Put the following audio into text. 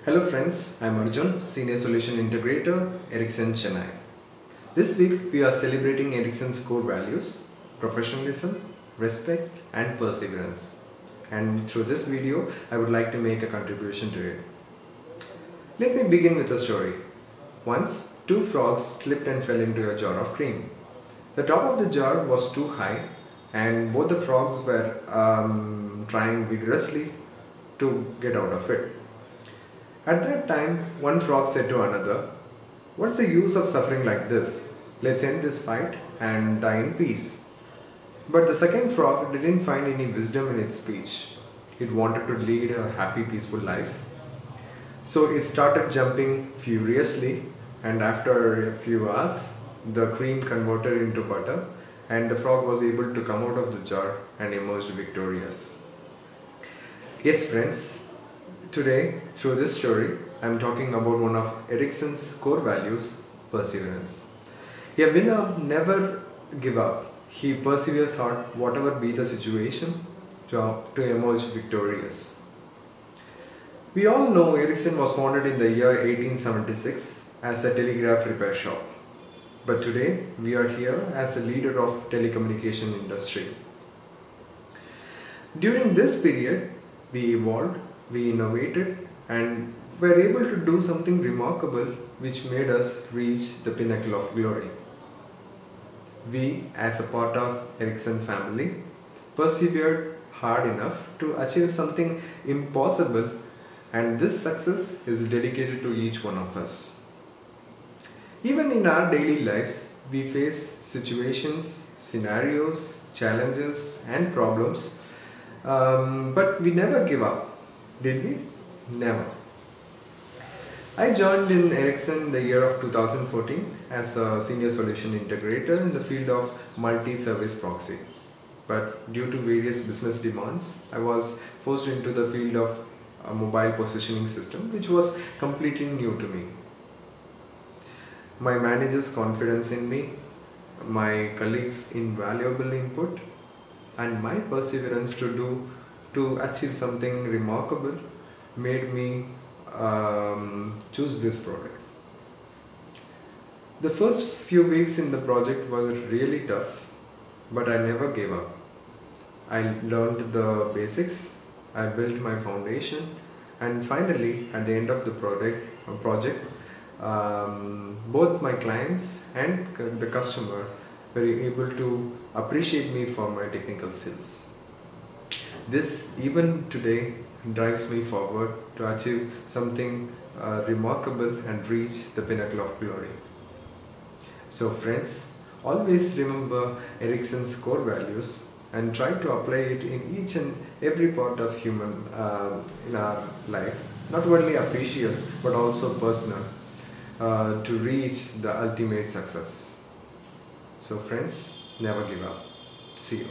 Hello friends, I am Arjun, Senior Solution Integrator, Ericsson Chennai. This week we are celebrating Ericsson's core values, professionalism, respect and perseverance. And through this video, I would like to make a contribution to it. Let me begin with a story. Once, two frogs slipped and fell into a jar of cream. The top of the jar was too high and both the frogs were trying vigorously to get out of it. At that time, one frog said to another, "What's the use of suffering like this? Let's end this fight and die in peace." But the second frog didn't find any wisdom in its speech. It wanted to lead a happy, peaceful life. So it started jumping furiously, and after a few hours, the cream converted into butter, and the frog was able to come out of the jar and emerged victorious. Yes, friends. Today, through this story, I am talking about one of Ericsson's core values, perseverance. A winner never give up. He perseveres hard, whatever be the situation, to emerge victorious. We all know Ericsson was founded in the year 1876 as a telegraph repair shop. But today, we are here as a leader of telecommunication industry. During this period, we evolved, we innovated and were able to do something remarkable which made us reach the pinnacle of glory. We, as a part of Ericsson family, persevered hard enough to achieve something impossible, and this success is dedicated to each one of us. Even in our daily lives, we face situations, scenarios, challenges and problems, but we never give up. Did we? Never. I joined in Ericsson in the year of 2014 as a Senior Solution Integrator in the field of multi-service proxy. But due to various business demands, I was forced into the field of a mobile positioning system, which was completely new to me. My manager's confidence in me, my colleagues' invaluable input, and my perseverance to achieve something remarkable made me choose this product. The first few weeks in the project were really tough, but I never gave up. I learned the basics, I built my foundation, and finally at the end of the project, both my clients and the customer were able to appreciate me for my technical skills. This, even today, drives me forward to achieve something remarkable and reach the pinnacle of glory. So friends, always remember Ericsson's core values and try to apply it in each and every part of human in our life, not only official but also personal, to reach the ultimate success. So friends, never give up. See you.